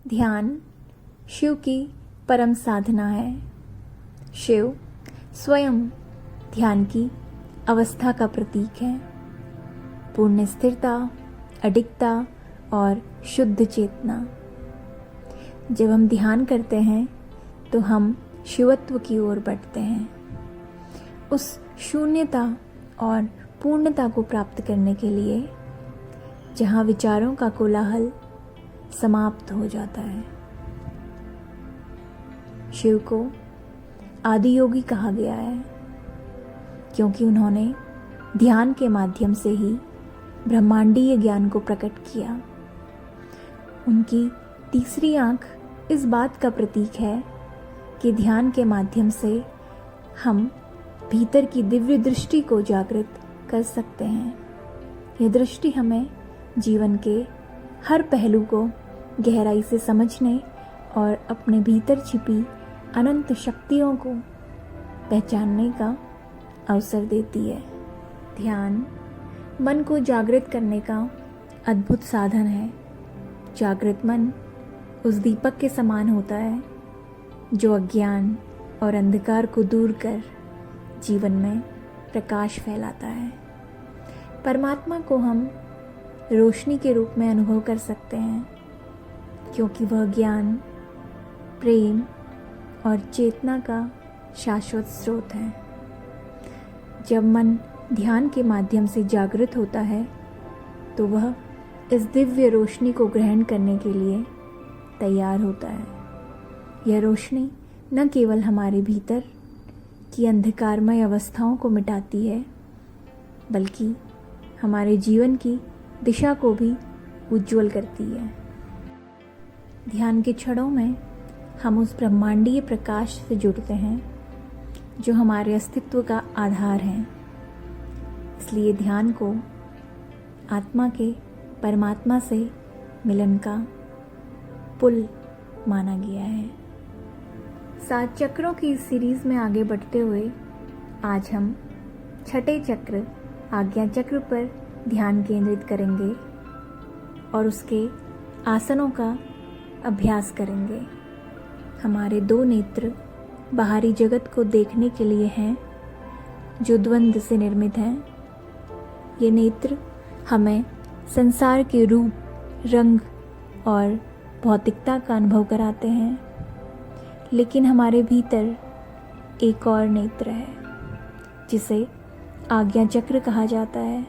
ध्यान शिव की परम साधना है। शिव स्वयं ध्यान की अवस्था का प्रतीक है। पूर्ण स्थिरता, अडिगता और शुद्ध चेतना। जब हम ध्यान करते हैं तो हम शिवत्व की ओर बढ़ते हैं। उस शून्यता और पूर्णता को प्राप्त करने के लिए जहाँ विचारों का कोलाहल समाप्त हो जाता है। शिव को आदि योगी कहा गया है क्योंकि उन्होंने ध्यान के माध्यम से ही ब्रह्मांडीय ज्ञान को प्रकट किया। उनकी तीसरी आंख इस बात का प्रतीक है कि ध्यान के माध्यम से हम भीतर की दिव्य दृष्टि को जागृत कर सकते हैं। यह दृष्टि हमें जीवन के हर पहलू को गहराई से समझने और अपने भीतर छिपी अनंत शक्तियों को पहचानने का अवसर देती है। ध्यान मन को जागृत करने का अद्भुत साधन है। जागृत मन उस दीपक के समान होता है जो अज्ञान और अंधकार को दूर कर जीवन में प्रकाश फैलाता है। परमात्मा को हम रोशनी के रूप में अनुभव कर सकते हैं क्योंकि वह ज्ञान, प्रेम और चेतना का शाश्वत स्रोत है। जब मन ध्यान के माध्यम से जागृत होता है तो वह इस दिव्य रोशनी को ग्रहण करने के लिए तैयार होता है। यह रोशनी न केवल हमारे भीतर की अंधकारमय अवस्थाओं को मिटाती है बल्कि हमारे जीवन की दिशा को भी उज्ज्वल करती है। ध्यान के क्षणों में हम उस ब्रह्मांडीय प्रकाश से जुड़ते हैं जो हमारे अस्तित्व का आधार है। इसलिए ध्यान को आत्मा के परमात्मा से मिलन का पुल माना गया है। 7 चक्रों की इस सीरीज में आगे बढ़ते हुए आज हम छठे चक्र आज्ञा चक्र पर ध्यान केंद्रित करेंगे और उसके आसनों का अभ्यास करेंगे। हमारे 2 नेत्र बाहरी जगत को देखने के लिए हैं जो द्वंद्व से निर्मित हैं। ये नेत्र हमें संसार के रूप, रंग और भौतिकता का अनुभव कराते हैं, लेकिन हमारे भीतर एक और नेत्र है जिसे आज्ञा चक्र कहा जाता है।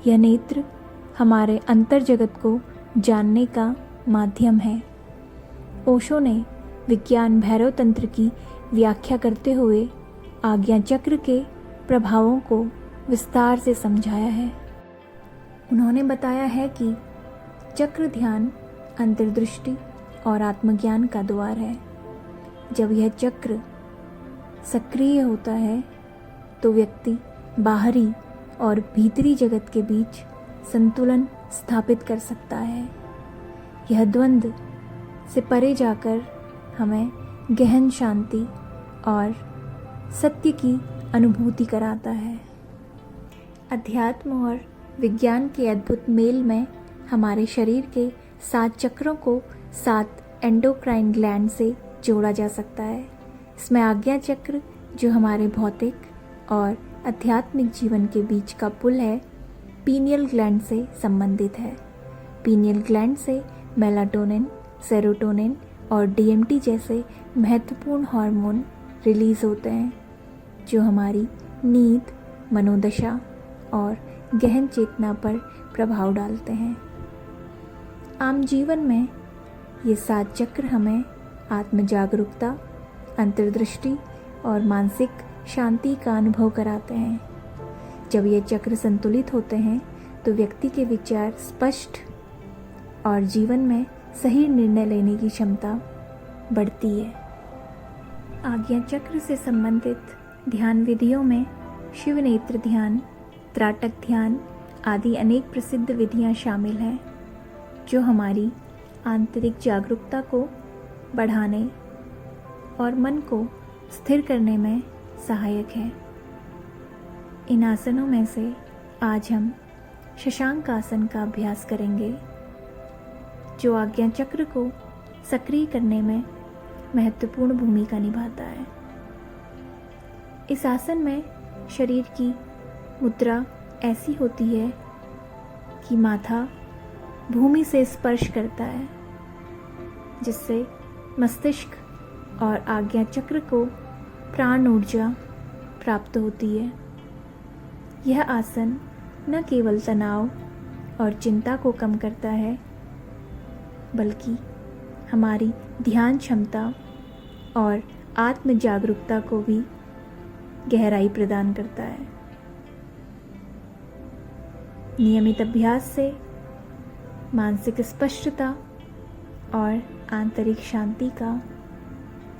यह नेत्र हमारे अंतर जगत को जानने का माध्यम है। ओशो ने विज्ञान भैरव तंत्र की व्याख्या करते हुए आज्ञा चक्र के प्रभावों को विस्तार से समझाया है। उन्होंने बताया है कि चक्र ध्यान अंतर्दृष्टि और आत्मज्ञान का द्वार है। जब यह चक्र सक्रिय होता है तो व्यक्ति बाहरी और भीतरी जगत के बीच संतुलन स्थापित कर सकता है। यह द्वंद्व से परे जाकर हमें गहन शांति और सत्य की अनुभूति कराता है। अध्यात्म और विज्ञान के अद्भुत मेल में हमारे शरीर के 7 चक्रों को 7 एंडोक्राइन ग्लैंड से जोड़ा जा सकता है। इसमें आज्ञा चक्र जो हमारे भौतिक और आध्यात्मिक जीवन के बीच का पुल है, पीनियल ग्लैंड से संबंधित है। पीनियल ग्लैंड से मेलाटोनिन, सेरोटोनिन और डीएमटी जैसे महत्वपूर्ण हार्मोन रिलीज होते हैं जो हमारी नींद, मनोदशा और गहन चेतना पर प्रभाव डालते हैं। आम जीवन में ये 7 चक्र हमें आत्म जागरूकता, अंतर्दृष्टि और मानसिक शांति का अनुभव कराते हैं। जब ये चक्र संतुलित होते हैं तो व्यक्ति के विचार स्पष्ट और जीवन में सही निर्णय लेने की क्षमता बढ़ती है। आज्ञा चक्र से संबंधित ध्यान विधियों में शिव नेत्र ध्यान, त्राटक ध्यान आदि अनेक प्रसिद्ध विधियां शामिल हैं जो हमारी आंतरिक जागरूकता को बढ़ाने और मन को स्थिर करने में सहायक है। इन आसनों में से आज हम शशांक आसन का अभ्यास करेंगे जो आज्ञा चक्र को सक्रिय करने में महत्वपूर्ण भूमिका निभाता है। इस आसन में शरीर की मुद्रा ऐसी होती है कि माथा भूमि से स्पर्श करता है, जिससे मस्तिष्क और आज्ञा चक्र को प्राण ऊर्जा प्राप्त होती है। यह आसन न केवल तनाव और चिंता को कम करता है, बल्कि हमारी ध्यान क्षमता और आत्म जागरूकता को भी गहराई प्रदान करता है। नियमित अभ्यास से मानसिक स्पष्टता और आंतरिक शांति का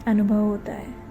अनुभव होता है।